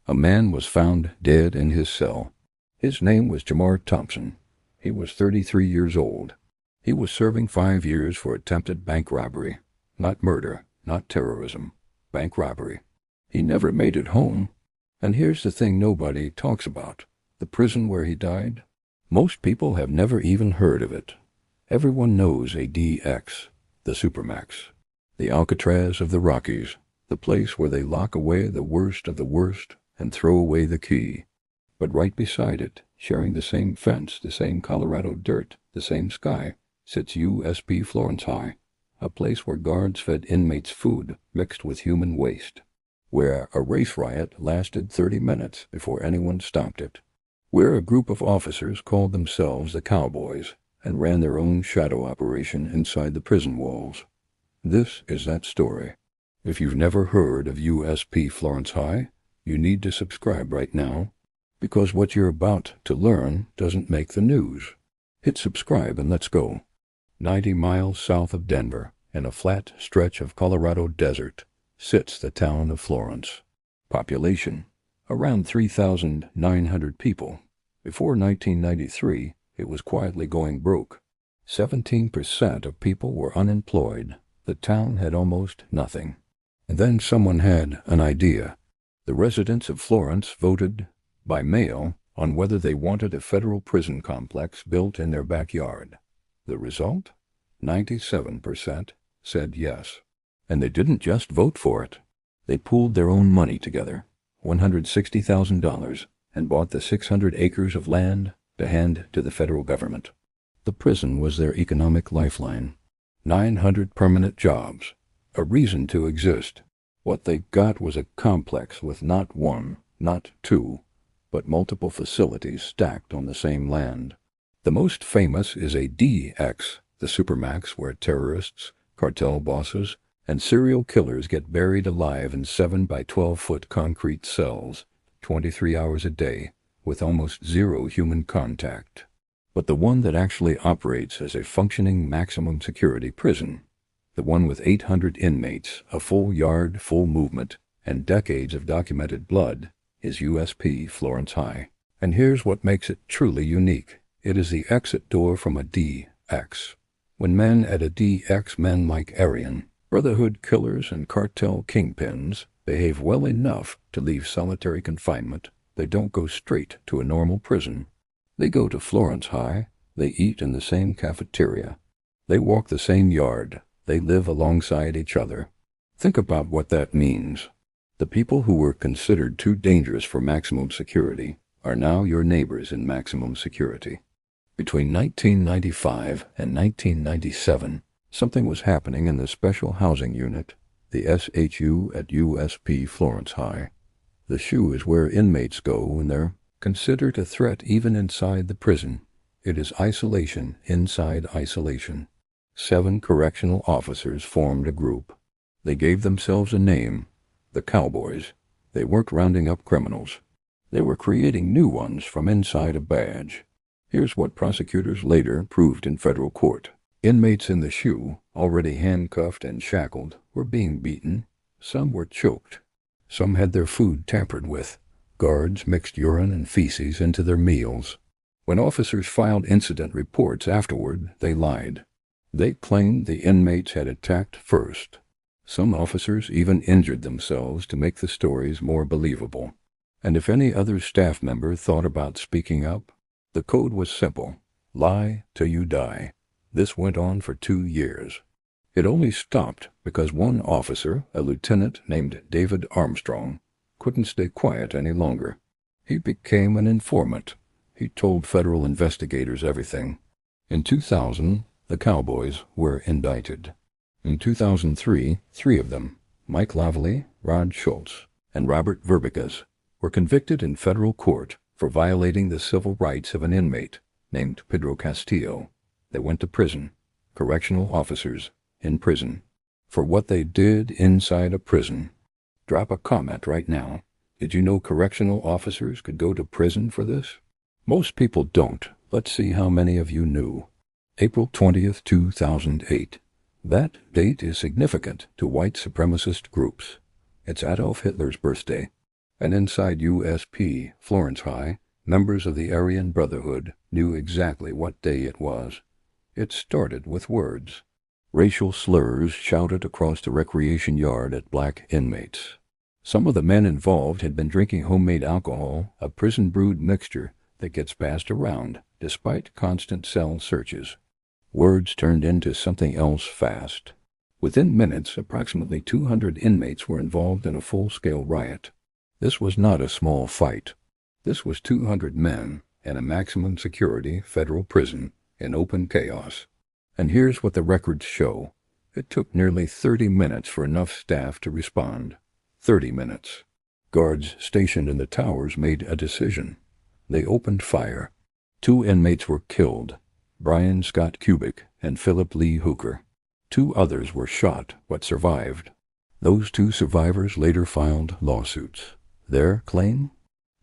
A man was found dead in his cell. His name was Jamar Thompson. He was 33 years old. He was serving 5 years for attempted bank robbery. Not murder, not terrorism. Bank robbery. He never made it home. And here's the thing nobody talks about. The prison where he died? Most people have never even heard of it. Everyone knows ADX, the supermax. The Alcatraz of the Rockies. The place where they lock away the worst of the worst and throw away the key. But right beside it, sharing the same fence, the same Colorado dirt, the same sky, sits USP Florence High, a place where guards fed inmates food mixed with human waste, where a race riot lasted 30 minutes before anyone stopped it, where a group of officers called themselves the Cowboys and ran their own shadow operation inside the prison walls. This is that story. If you've never heard of USP Florence High, you need to subscribe right now, because what you're about to learn doesn't make the news. Hit subscribe and let's go. 90 miles south of Denver, in a flat stretch of Colorado desert, sits the town of Florence. Population, around 3,900 people. Before 1993, it was quietly going broke. 17% of people were unemployed. The town had almost nothing. And then someone had an idea. The residents of Florence voted by mail on whether they wanted a federal prison complex built in their backyard. The result? 97% said yes. And they didn't just vote for it. They pooled their own money together, $160,000, and bought the 600 acres of land to hand to the federal government. The prison was their economic lifeline. 900 permanent jobs, a reason to exist. What they got was a complex with not one, not two, but multiple facilities stacked on the same land. The most famous is ADX, the supermax where terrorists, cartel bosses, and serial killers get buried alive in 7 by 12-foot concrete cells, 23 hours a day, with almost zero human contact. But the one that actually operates as a functioning maximum security prison, the one with 800 inmates, a full yard, full movement, and decades of documented blood, is USP Florence High. And here's what makes it truly unique. It is the exit door from a DX. When men at a DX, men like Aryan, Brotherhood killers and cartel kingpins, behave well enough to leave solitary confinement, they don't go straight to a normal prison. They go to Florence High. They eat in the same cafeteria. They walk the same yard. They live alongside each other. Think about what that means. The people who were considered too dangerous for maximum security are now your neighbors in maximum security. Between 1995 and 1997, something was happening in the Special Housing Unit, the SHU at USP Florence High. The SHU is where inmates go when they're considered a threat even inside the prison. It is isolation inside isolation. 7 correctional officers formed a group. They gave themselves a name, the Cowboys. They weren't rounding up criminals. They were creating new ones from inside a badge. Here's what prosecutors later proved in federal court. Inmates in the SHU, already handcuffed and shackled, were being beaten. Some were choked. Some had their food tampered with. Guards mixed urine and feces into their meals. When officers filed incident reports afterward, they lied. They claimed the inmates had attacked first. Some officers even injured themselves to make the stories more believable. And if any other staff member thought about speaking up, the code was simple: lie till you die. This went on for 2 years. It only stopped because one officer, a lieutenant named David Armstrong, couldn't stay quiet any longer. He became an informant. He told federal investigators everything. In 2000, the Cowboys were indicted. In 2003, 3 of them, Mike Lavallee, Rod Schultz, and Robert Verbigas, were convicted in federal court for violating the civil rights of an inmate named Pedro Castillo. They went to prison, correctional officers in prison, for what they did inside a prison. Drop a comment right now. Did you know correctional officers could go to prison for this? Most people don't. Let's see how many of you knew. April 20th, 2008. That date is significant to white supremacist groups. It's Adolf Hitler's birthday. And inside USP Florence High, members of the Aryan Brotherhood knew exactly what day it was. It started with words. Racial slurs shouted across the recreation yard at black inmates. Some of the men involved had been drinking homemade alcohol, a prison-brewed mixture that gets passed around despite constant cell searches. Words turned into something else fast. Within minutes, approximately 200 inmates were involved in a full-scale riot. This was not a small fight. This was 200 men in a maximum security federal prison in open chaos. And here's what the records show. It took nearly 30 minutes for enough staff to respond. 30 minutes. Guards stationed in the towers made a decision. They opened fire. 2 inmates were killed, Brian Scott Kubik and Philip Lee Hooker. 2 others were shot but survived. Those 2 survivors later filed lawsuits. Their claim?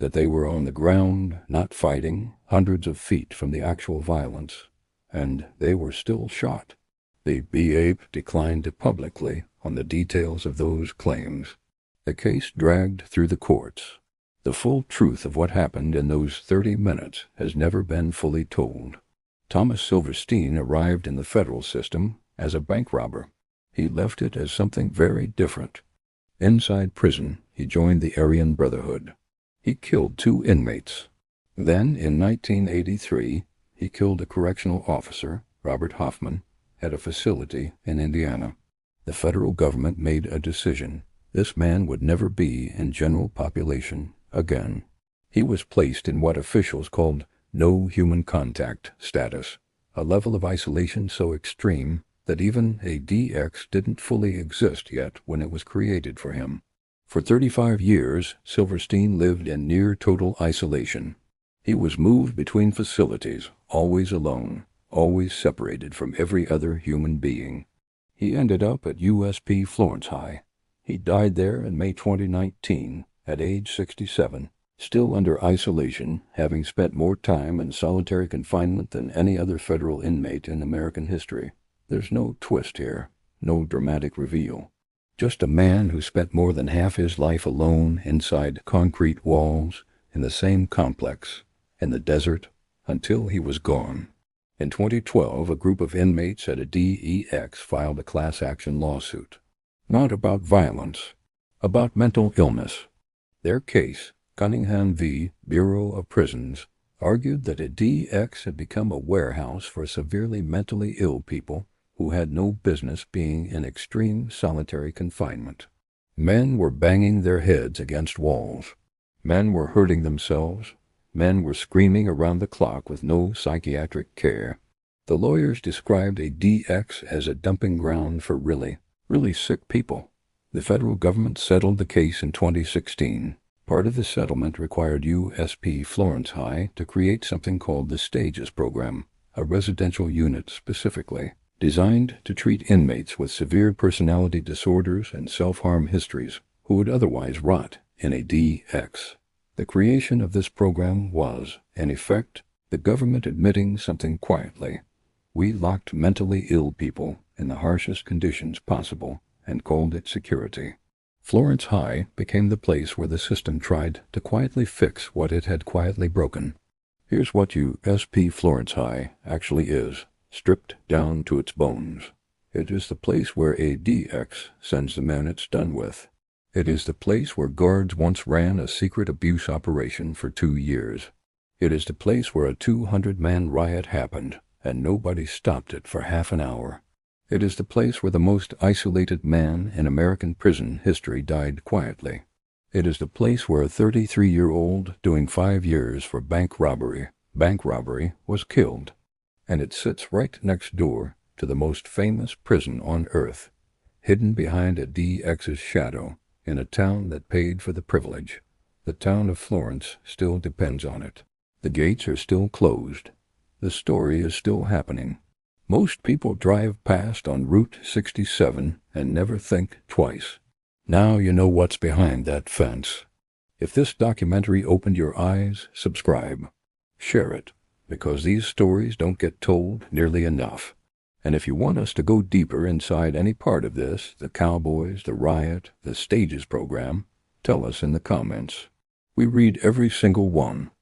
That they were on the ground, not fighting, hundreds of feet from the actual violence. And they were still shot. The BAPE declined publicly on the details of those claims. The case dragged through the courts. The full truth of what happened in those 30 minutes has never been fully told. Thomas Silverstein arrived in the federal system as a bank robber. He left it as something very different. Inside prison, he joined the Aryan Brotherhood. He killed 2 inmates. Then, in 1983, he killed a correctional officer, Robert Hoffman, at a facility in Indiana. The federal government made a decision. This man would never be in general population again. He was placed in what officials called no human contact status, a level of isolation so extreme that even ADX didn't fully exist yet when it was created for him. For 35 years, Silverstein lived in near total isolation. He was moved between facilities, always alone, always separated from every other human being. He ended up at USP Florence High. He died there in May 2019, at age 67, still under isolation, having spent more time in solitary confinement than any other federal inmate in American history. There's no twist here, no dramatic reveal. Just a man who spent more than half his life alone inside concrete walls in the same complex, in the desert, until he was gone. In 2012, a group of inmates at a DEX filed a class action lawsuit. Not about violence, about mental illness. Their case, Cunningham v. Bureau of Prisons, argued that a DX had become a warehouse for severely mentally ill people who had no business being in extreme solitary confinement. Men were banging their heads against walls. Men were hurting themselves. Men were screaming around the clock with no psychiatric care. The lawyers described a DX as a dumping ground for really sick people. The federal government settled the case in 2016. Part of the settlement required USP Florence High to create something called the Stages Program, a residential unit specifically designed to treat inmates with severe personality disorders and self-harm histories who would otherwise rot in a DX. The creation of this program was, in effect, the government admitting something quietly. We locked mentally ill people in the harshest conditions possible and called it security. Florence High became the place where the system tried to quietly fix what it had quietly broken. Here's what USP Florence High actually is, stripped down to its bones. It is the place where ADX sends the men it's done with. It is the place where guards once ran a secret abuse operation for 2 years. It is the place where a 200-man riot happened, and nobody stopped it for half an hour. It is the place where the most isolated man in American prison history died quietly. It is the place where a 33-year-old doing 5 years for bank robbery was killed. And it sits right next door to the most famous prison on earth, hidden behind a DX's shadow in a town that paid for the privilege. The town of Florence still depends on it. The gates are still closed. The story is still happening. Most people drive past on Route 67 and never think twice. Now you know what's behind that fence. If this documentary opened your eyes, subscribe. Share it, because these stories don't get told nearly enough. And if you want us to go deeper inside any part of this, the Cowboys, the riot, the Stages program, tell us in the comments. We read every single one.